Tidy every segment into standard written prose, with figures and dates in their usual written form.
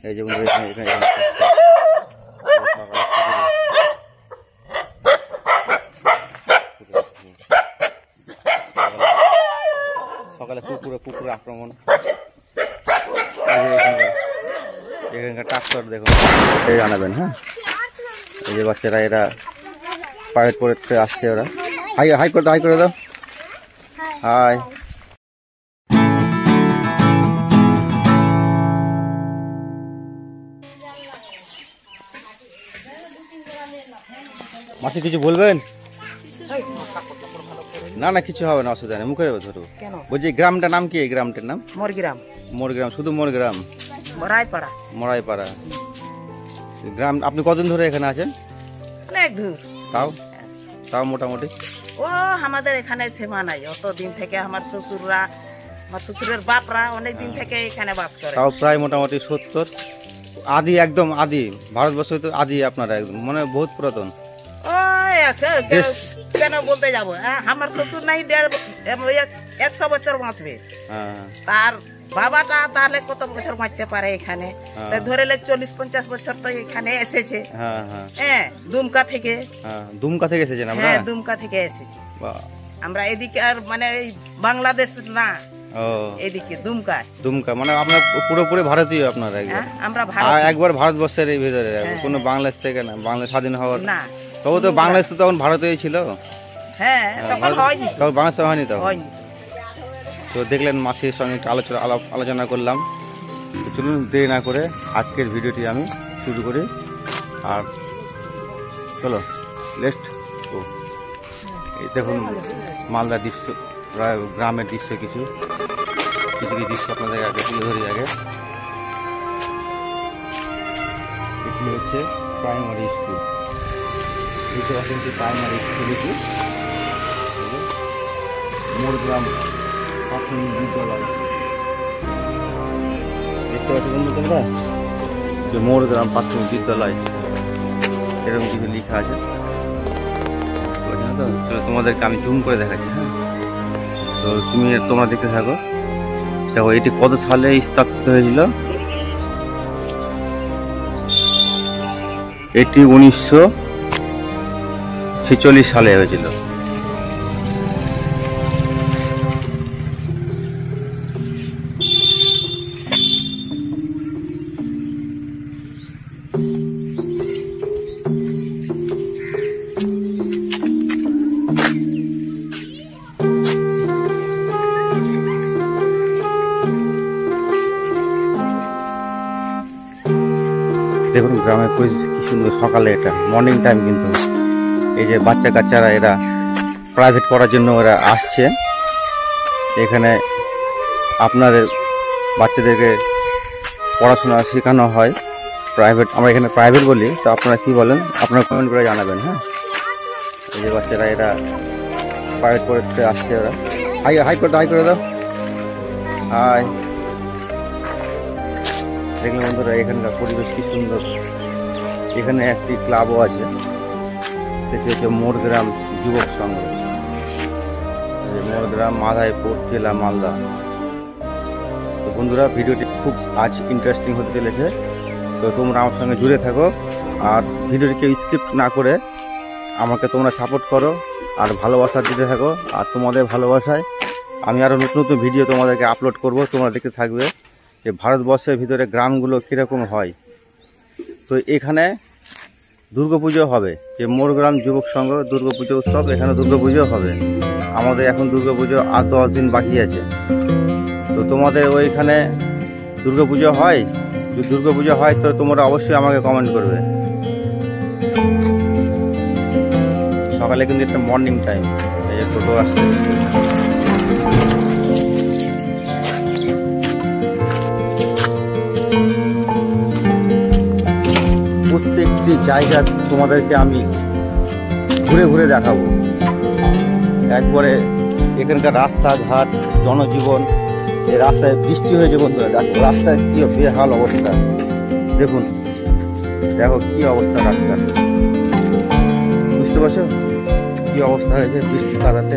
এই যে বন্ধুরা এখানে সকালে কুকুরে আক্রমণ। এখানকার ট্রাক্টর দেখুন এই জানাবেন। হ্যাঁ, এই যে বাচ্চারা এরা প্রাইভেট পড়তে আসছে, ওরা হাই করে দাও হাই। মাসি কিছু বলবেন? না না কিছু হবে না, অসুবিধা নেই, মুখে ধরো। বলছি গ্রামটার নাম কি? এই গ্রামটার নাম মোরগ্রাম। শুধু মোরগ্রাম, মরাইপাড়া গ্রাম। আপনি কতদিন ধরে এখানে আছেন? তাও মোটামুটি ও আমাদের এখানে সীমা নাই, অত দিন থেকে আমার শ্বশুরের বাপরা অনেক দিন থেকে এখানে বাস করে। তাও প্রায় মোটামুটি 70 আদি, একদম আদি ভারতবর্ষ তো আদি আপনারা একদম মানে বহুত পুরাতন। কেন বলতে যাবো, আমার শ্বশুর নাই 100 বছর বাঁচবে, তার বাবাটা তাহলে কত বছর বাঁচতে পারে এখানে? ধরে 40-50 বছর তো এখানে এসেছে। হ্যাঁ, দুমকা থেকে এসেছেন? হ্যাঁ, দুমকা থেকে এসেছি আমরা। এদিকে আর মানে বাংলাদেশ না, এদিকে দুমকা মানে আপনার পুরোপুরি ভারতীয় আপনারা? আমরা একবার ভারতবর্ষের এই ভিতরে, কোনো বাংলাদেশ থেকে না। বাংলাদেশ স্বাধীন হওয়ার না, তবু তো বাংলাদেশ তো তখন ভারতেই ছিল। হ্যাঁ, তখন হয়নি, তখন বাংলাদেশ হয়নি তো। তো দেখলেন মাসির সঙ্গে একটু আলোচনা করলাম। চলুন দেরি না করে আজকের ভিডিওটি আমি শুরু করি। আর চলো লেটস গো। এই দেখুন মালদার দৃশ্য, গ্রামের দৃশ্য, কিছু দৃশ্য আপনাদের আগে তুলে ধরি। আগে এটি হচ্ছে প্রাইমারি স্কুল, প্রাইমারি স্কুল, এটি মোরগ্রাম প্রাথমিক বিদ্যালয়। দেখতে পাচ্ছি বন্ধু তোমরা যে মোরগ্রাম প্রাথমিক বিদ্যালয় এরকম কিছু লেখা আছে। তো তোমাদেরকে আমি জুম করে দেখাচ্ছি। হ্যাঁ, তো তোমরা দেখতে থাকো। দেখো এটি কত সালে স্থাপিত হয়েছিল? এটি 1946 সালে হয়েছিল। দেখুন গ্রামের পরিস্থিতি কি সুন্দর। সকালে এটা মর্নিং টাইম, কিন্তু এই যে বাচ্চারা এরা প্রাইভেট পড়ার জন্য ওরা আসছে এখানে। আপনাদের বাচ্চাদেরকে পড়াশোনা শেখানো হয় প্রাইভেট, আমরা এখানে প্রাইভেট বলি। তো আপনারা কি বলেন আপনারা কমেন্ট করে জানাবেন। হ্যাঁ, এই যে বাচ্চারা এরা প্রাইভেট পড়তে আসছে, ওরা হাই করে দাও হাই। দেখলাম বন্ধুরা এখানকার পরিবেশ কি সুন্দর। এখানে একটি ক্লাবও আছে, সেটি হচ্ছে মোরগ্রাম যুবক সংঘ, মোরগ্রাম, মাধাইপুর জেলা, মালদা। তো বন্ধুরা ভিডিওটি খুব আজ ইন্টারেস্টিং হতে চলেছে, তো তোমরা আমার সঙ্গে জুড়ে থাকো। আর ভিডিওটি কেউ স্কিপ না করে আমাকে তোমরা সাপোর্ট করো আর ভালোবাসা দিতে থাকো। আর তোমাদের ভালোবাসায় আমি আরও নতুন ভিডিও তোমাদেরকে আপলোড করব, তোমরা দেখতে থাকবে যে ভারতবর্ষের ভিতরে গ্রামগুলো কীরকম হয়। তো এখানে দুর্গাপুজো হবে, যে মোরগ্রাম যুবক সংঘ দুর্গাপুজো উৎসব, এখানে দুর্গাপুজো হবে। আমাদের এখন দুর্গাপুজো আর 10 দিন বাকি আছে। তো তোমাদের ওইখানে দুর্গাপুজো হয়? যদি দুর্গাপুজো হয় তো তোমরা অবশ্যই আমাকে কমেন্ট করবে। সকালে কিন্তু একটা মর্নিং টাইম, এই যে টোটো আসছে। প্রত্যেকটি জায়গা তোমাদেরকে আমি ঘুরে দেখাবো একবারে। এখানকার রাস্তাঘাট, জনজীবন, এই রাস্তায় বৃষ্টি হয়েছে বন্ধুরা, দেখো রাস্তায় কি বেহাল অবস্থা। দেখো কি অবস্থা রাস্তার, বুঝতে পারছো কি অবস্থা হয়েছে? বৃষ্টি কাদাতে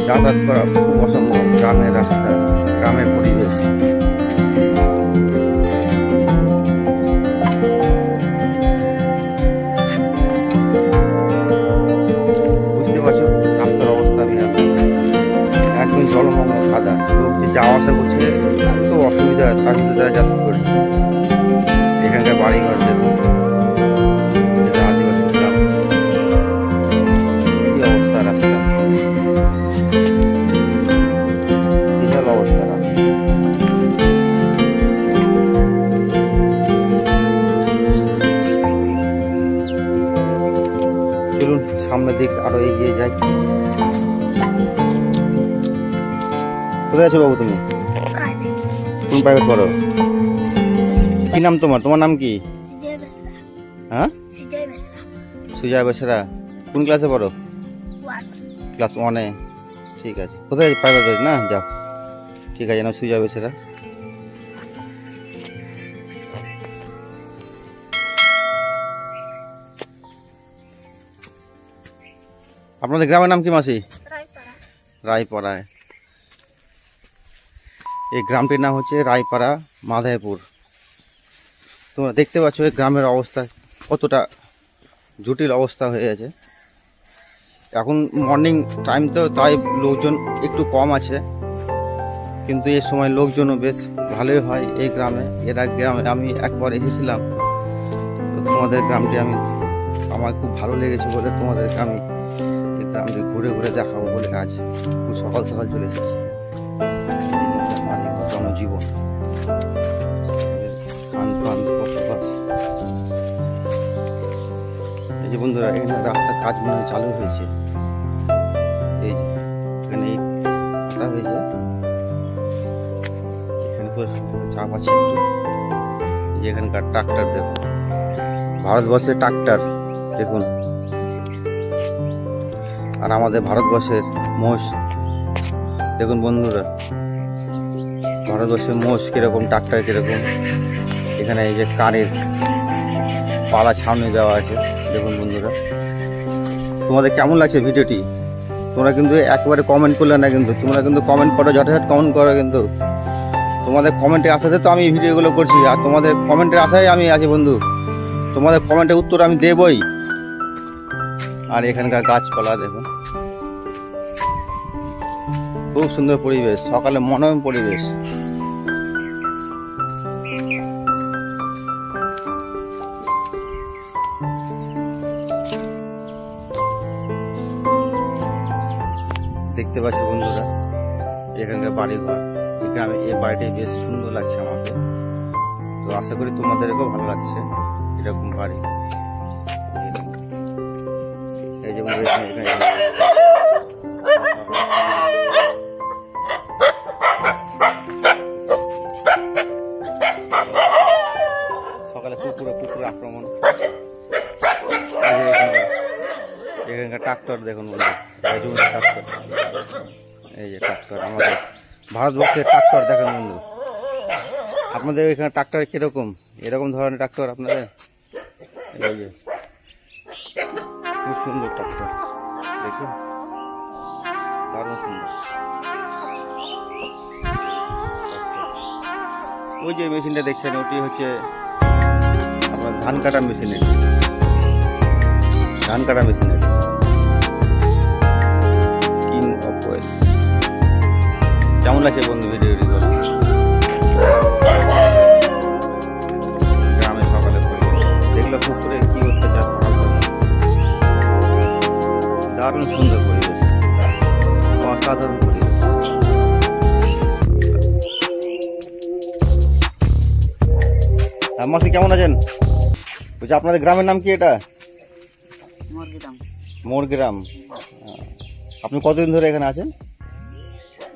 যাতায়াত করা খুব অসম্ভব। গ্রামের রাস্তা, গ্রামের পরিবেশ। দ্বারা যাতায়াত করছে। এখানকার বাড়িঘর দেখুন, এটা আদিবাসী গ্রাম। কি অবস্থা রাস্তা, বিশাল অবস্থা রাস্তা। চলুন সামনের দিক আরো এগিয়ে যাই। কোথায় আছো বাবু তুমি? কোন প্রাইভেট পড়ো? কি নাম তোমার? তোমার নাম কি? হ্যাঁ, সুজয় বেসরা। কোন ক্লাসে পড়ো? ক্লাস 1-এ। ঠিক আছে। কোথায় প্রাইভেট না? যাও, ঠিক আছে। নাম সুজয় বেসরা। আপনাদের গ্রামের নাম কি মাসি? রায়পাড়ায়। এই গ্রামটির নাম হচ্ছে রায়পাড়া মাধাইপুর। তোমরা দেখতে পাচ্ছ এই গ্রামের অবস্থা কতটা জটিল অবস্থা হয়ে আছে। এখন মর্নিং টাইম তো, তাই লোকজন একটু কম আছে, কিন্তু এই সময় লোকজনও বেশ ভালোই হয় এই গ্রামে। এর আগে গ্রামে আমি একবার এসেছিলাম, তো তোমাদের গ্রামটি আমার খুব ভালো লেগেছে বলে তোমাদেরকে আমি এই গ্রামটি ঘুরে ঘুরে দেখাবো বলে আজ খুব সকাল সকাল চলে এসেছি। জনজীবন, এই যে বন্ধুরা, এখানে রাস্তার কাজ মনে হয় চালু হয়েছে। এই যে এখানে কাটা হয়েছে, এখানে চাপ আছে একটু। যে এখানকার ট্রাক্টর দেখুন, ভারতবর্ষের ট্রাক্টর দেখুন, আর আমাদের ভারতবর্ষের মোষ দেখুন বন্ধুরা। ভারতবর্ষের মোষ কিরকম, ট্রাক্টর কিরকম। এখানে এই যে কারের পালা ছাউনি দেওয়া আছে দেখুন বন্ধুরা। তোমাদের কেমন লাগছে ভিডিওটি? তোমরা কিন্তু একেবারে কমেন্ট করলে না, কিন্তু তোমরা কিন্তু কমেন্ট করো, যথাযথ কমেন্ট করো। কিন্তু তোমাদের কমেন্টের আশাতে তো আমি ভিডিওগুলো করছি, আর তোমাদের কমেন্টের আশায় আমি আছি বন্ধু। তোমাদের কমেন্টের উত্তর আমি দেবই। আর এখানকার গাছপালা দেখুন, খুব সুন্দর পরিবেশ, সকালে মনোরম পরিবেশ। দেখতে পাচ্ছ বন্ধুরা এখানকার বাড়িঘর। গ্রামে এই বাড়িটাই বেশ সুন্দর লাগছে আমাকে, তো আশা করি তোমাদেরকেও ভালো লাগছে এরকম বাড়ি। এই যে সকালে কুকুর আক্রমণ। এখানকার ট্রাক্টর দেখুন বন্ধু, ট্রাক্টর। এই যে ট্রাক্টর, আমাদের ভারতবর্ষের ট্রাক্টর দেখেন বন্ধু। আপনাদের এখানে ট্রাক্টর কিরকম? এরকম ধরনের ট্রাক্টর আপনাদের? এই যে খুব সুন্দর ট্রাক্টর দেখুন, দারুণ সুন্দর। ওই যে মেশিনটা দেখছেন, ওটি হচ্ছে আপনার ধান কাটা মেশিনের, ধান কাটা মেশিনের কিং অফ ওয়েল। কেমন লাগছে বন্ধু ভিডিওটি? গ্রামে সকালে দেখলো পুকুরে কি অত্যাচার, দারুণ সুন্দর পরিবেশ, অসাধারণ পরিবেশ। মাসি কেমন আছেন? বলছি আপনাদের গ্রামের নাম কি? এটা মোরগ্রাম। আপনি কতদিন ধরে এখানে আছেন?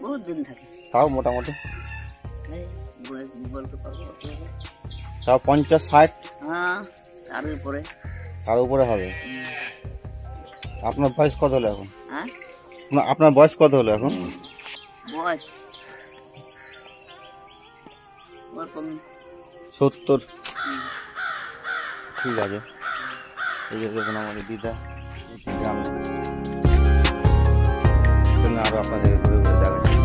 বহুত দিন থাকে। তাও মোটামুটি তাও 50-60? তার উপরে হবে। আপনার বয়স কত হলো এখন? আপনার বয়স কত হলো এখন? বয়স 70। ঠিক আছে। এই যে দেখুন আমাদের দিদা গ্রামে, আরো আপনাদের ঘুরে ঘুরে দেখাচ্ছি।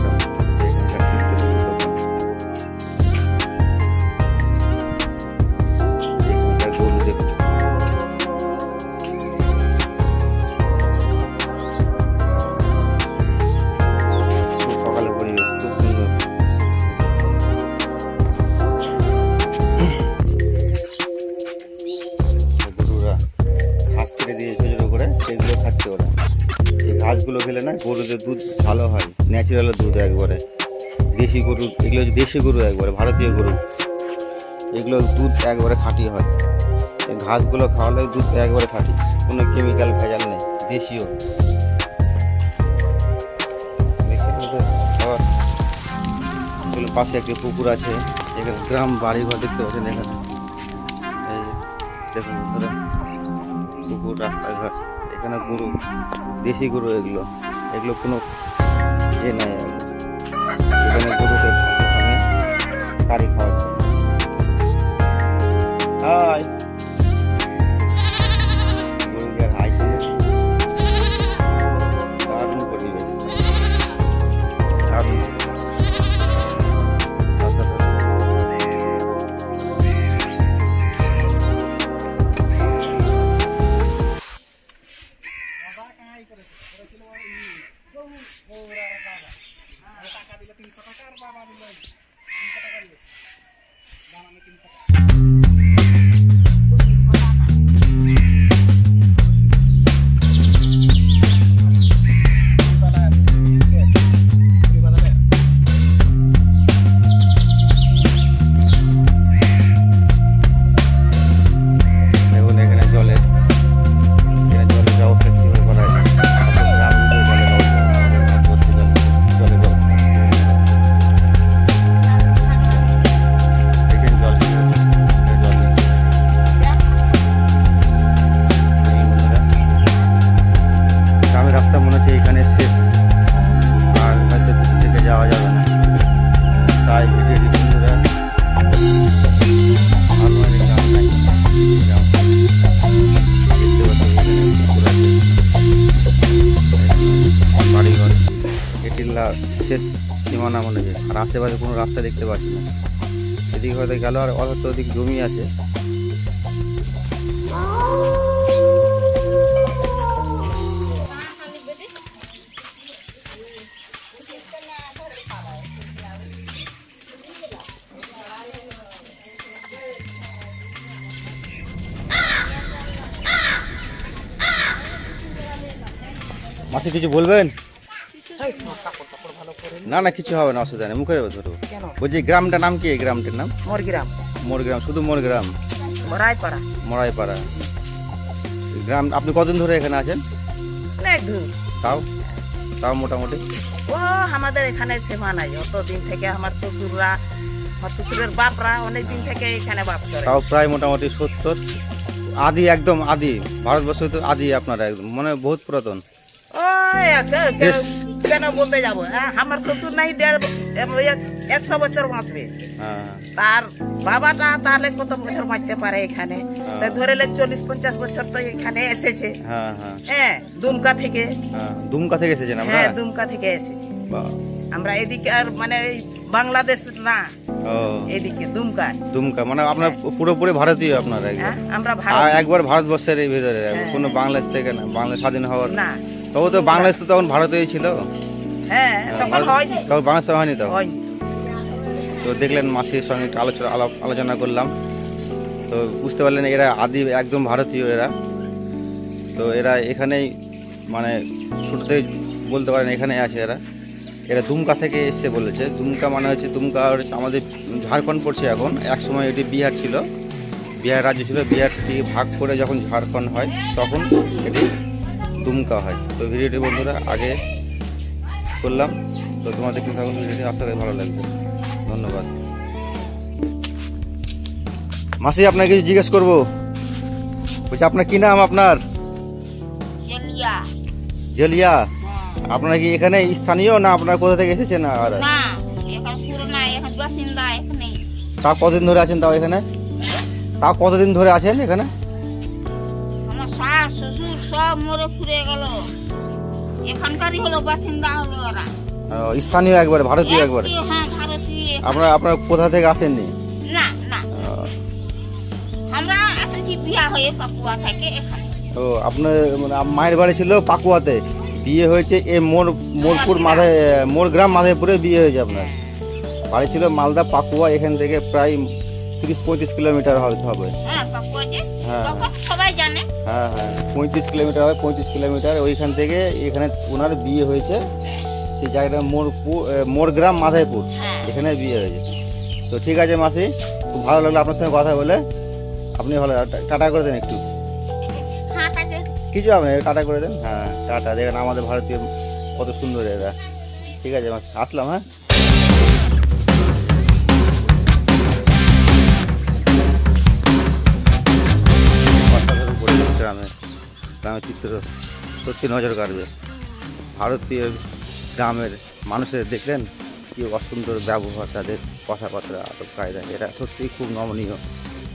সকালে পরিবেশ খুব সুন্দর। খেলে না গরুদের দুধ ভালো হয়, ন্যাচারাল দুধ একবারে। দেশি গরু, এগুলো হচ্ছে দেশি গরু একবারে, ভারতীয় গরু। এগুলো দুধ একবারে খাঁটি হয়, এই ঘাসগুলো খাওয়ালে দুধ একবারে খাঁটি, কোনো কেমিক্যাল ভেজাল নেই, দেশীয়। আবার এগুলো পাশে একটি পুকুর আছে, এখানে গ্রাম বাড়িঘর দেখতে পাচ্ছেন। এখানে এই দেখুন বন্ধুরা, পুকুর, রাস্তাঘাট, এখানে গরু, দেশি গরু এগুলো, এগুলো কোনো এ নাই। এখানে গরুকে ঘাসের সঙ্গে কারি খাওয়াচ্ছে। হাই গরু দিয়ে হাইছে, দারুণ পরিবেশ, দারুণ। শেষ সীমানা মনে হয়, আর আশেপাশে কোনো রাস্তা দেখতে পাচ্ছি না। এদিকে হয়তো গেল, আর হয়তো ওদিক জমি আছে। মাসি কিছু বলবেন? না না কিছু হবে না, অসুবিধা নেই, মুখে ধরো। বলছি গ্রামটার নাম কি? এই গ্রামটার নাম মোরগ্রাম। মোরগ্রাম, শুধু মোরগ্রাম? মরাইপাড়া। মরাইপাড়া গ্রাম। আপনি কতদিন ধরে এখানে আছেন? তাও তাও মোটামুটি ও আমাদের এখানে সীমা নাই, অতদিন থেকে আমার শ্বশুররা, আমার শ্বশুরের বাপরা অনেক দিন থেকে এখানে বাস করে। তাও প্রায় মোটামুটি 70 আদি, একদম আদি, ভারতবর্ষ তো আদি আপনারা, একদম মানে বহুত পুরাতন। কেন বলতে যাবো, আমার শ্বশুর নাই 100 বছর বাঁচবে, তার বাবাটা তাহলে কত বছর বাঁচতে পারে এখানে, ধরে 40-50 বছর তো এখানে এসেছে। হ্যাঁ, দুমকা থেকে। দুমকা থেকে এসেছেন? হ্যাঁ, দুমকা থেকে এসেছি আমরা। এদিকে আর মানে বাংলাদেশ না, এদিকে দুমকা। দুমকা মানে আপনার পুরোপুরি ভারতীয় আপনারা? আমরা একবার ভারতবর্ষের এই ভিতরে, কোনো বাংলাদেশ থেকে না? বাংলাদেশ স্বাধীন হওয়ার না, তবু তো বাংলাদেশ তো তখন ভারতেই ছিল। হ্যাঁ, তখন হয়নি, তখন বাংলাদেশ হয়নি তো। তো দেখলেন, মাসির সঙ্গে আলোচনা করলাম, তো বুঝতে পারলেন এরা আদি একদম ভারতীয় এরা। তো এরা এখানেই মানে শুরুতে বলতে পারেন এখানে আছে এরা। এরা দুমকা থেকে এসছে বলেছে। দুমকা মানে হচ্ছে, দুমকা আমাদের ঝাড়খণ্ড পড়ছে এখন, একসময় এটি বিহার ছিল, বিহার রাজ্য ছিল। বিহার থেকে ভাগ করে যখন ঝাড়খণ্ড হয় তখন এটি দুমকা হয়। তো ভিডিওটি বন্ধুরা আগে করলাম, তো তোমাদের কিন্তু এখন ভিডিওটি আশা করি ভালো লাগবে। ধন্যবাদ। মাসি আপনাকে কিছু জিজ্ঞেস করবো, বলছি আপনার কি নাম? আপনার? জেলিয়া। আপনারা কি এখানে স্থানীয় না আপনারা কোথা থেকে এসেছেন? আর তাও কতদিন ধরে আছেন? তাও এখানে তাও কতদিন ধরে আছেন এখানে? আমার শাশ শ্বশুর সব মরে ফুরে গেল, এখানকারই হলো বাসিন্দা হলো ওরা। স্থানীয় একবারে, ভারতীয় একবারে? হ্যাঁ, ভারতীয়। আপনারা কোথা থেকে আসেননি? না না, আমরা আসেছি বিয়া হয়ে পাকুয়া থেকে এখানে। ও, আপনার মানে মায়ের বাড়ি ছিল পাকুয়াতে, বিয়ে হয়েছে এ মোরপুর মোরগ্রাম মাধেপুরে বিয়ে হয়েছে আপনার। বাড়ি ছিল মালদা পাকুয়া, এখান থেকে প্রায় 30-35 কিলোমিটার হবে। হ্যাঁ কাকু আছে, হ্যাঁ। তখন সবাই জানে। হ্যাঁ হ্যাঁ 35 কিলোমিটার হবে, 35 কিলোমিটার। ওইখান থেকে এখানে ওনার বিয়ে হয়েছে, সেই জায়গাটা মোর গ্রাম মাধাইপুর, হ্যাঁ। এখানে বিয়ে হয়েছে। তো ঠিক আছে মাসি, খুব ভালো লাগলো আপনার সঙ্গে কথা বলে। আপনি ভালো টাটা করে দেন একটু, হ্যাঁ তাকে কিছু আপনি টাটা করে দেন। হ্যাঁ টাটা, দেখেন আমাদের ভারতীয় কত সুন্দর এরা। ঠিক আছে মাসি, আসলাম। হ্যাঁ গ্রামের চিত্র সত্যি নজর কাড়বে। ভারতীয় গ্রামের মানুষের দেখলেন কি অসুন্দর ব্যবহার, তাদের কথাবার্তা, আদব কায়দা, এরা সত্যিই খুব নমনীয়,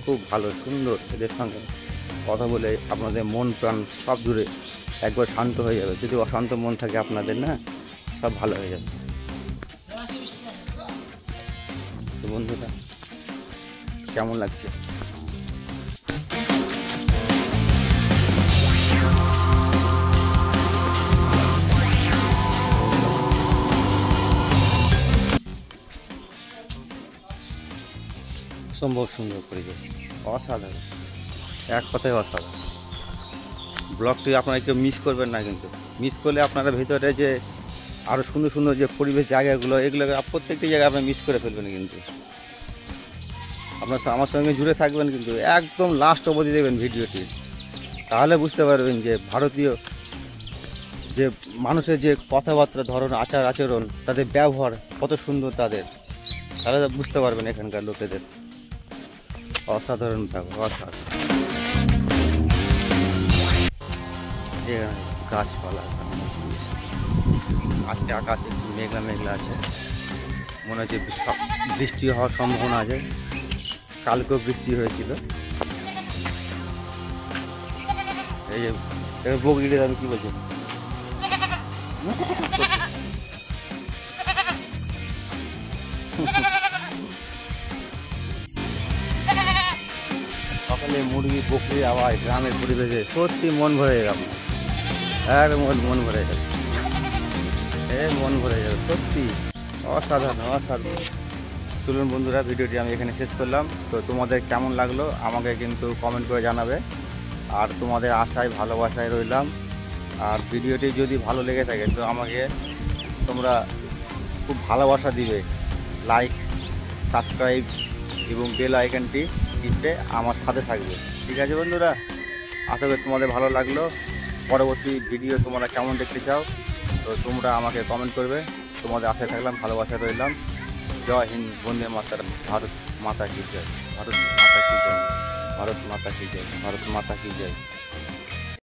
খুব ভালো সুন্দর। এদের সঙ্গে কথা বলে আপনাদের মন প্রাণ সব জুড়ে একবার শান্ত হয়ে যাবে। যদি অশান্ত মন থাকে আপনাদের, না সব ভালো হয়ে যাবে। তো বন্ধুরা কেমন লাগছে? অসম্ভব সুন্দর পরিবেশ, অসাধারণ, এক কথায় অসাধারণ। ব্লগটি আপনারা কেউ মিস করবেন না, কিন্তু মিস করলে আপনারা ভিতরে যে আরও সুন্দর সুন্দর যে পরিবেশ জায়গাগুলো, এগুলো প্রত্যেকটি জায়গায় আপনি মিস করে ফেলবেন। কিন্তু আপনার আমার সঙ্গে জুড়ে থাকবেন, কিন্তু একদম লাস্ট অবধি দেবেন ভিডিওটি, তাহলে বুঝতে পারবেন যে ভারতীয় যে মানুষের যে কথাবার্তা, ধরন, আচার আচরণ, তাদের ব্যবহার কত সুন্দর তাদের, তাহলে বুঝতে পারবেন এখানকার লোকেদের অসাধারণ ব্যবহার, অসাধারণ। গাছপালা, আজকে আকাশ একটু মেঘলা মেঘলা আছে, মনে হচ্ছে বৃষ্টি হওয়ার সম্ভাবনা আছে। কালকেও বৃষ্টি হয়েছিল। এই যে বগিটা আমি কি বলছি, সকালে মুরগি বকরির আওয়াজ, গ্রামের পরিবেশে সত্যি মন ভরে গেল, মন ভরে গেল, মন ভরে যাবে, সত্যি অসাধারণ অসাধারণ। চলুন বন্ধুরা, ভিডিওটি আমি এখানে শেষ করলাম। তো তোমাদের কেমন লাগলো আমাকে কিন্তু কমেন্ট করে জানাবে, আর তোমাদের আশায় ভালোবাসায় রইলাম। আর ভিডিওটি যদি ভালো লেগে থাকে তো আমাকে তোমরা খুব ভালোবাসা দিবে, লাইক, সাবস্ক্রাইব এবং বেল আইকনটি টিপে আমার সাথে থাকবে। ঠিক আছে বন্ধুরা, আশা করি তোমাদের ভালো লাগলো। পরবর্তী ভিডিও তোমরা কেমন দেখতে চাও তো তোমরা আমাকে কমেন্ট করবে। তোমাদের আশায় থাকলাম, ভালোবাসা রইলাম। জয় হিন্দ, বন্দে মাতরম, ভারত মাতা কি জয়, ভারত মাতা কি জয়, ভারত মাতা কি জয়, ভারত মাতা কি জয়।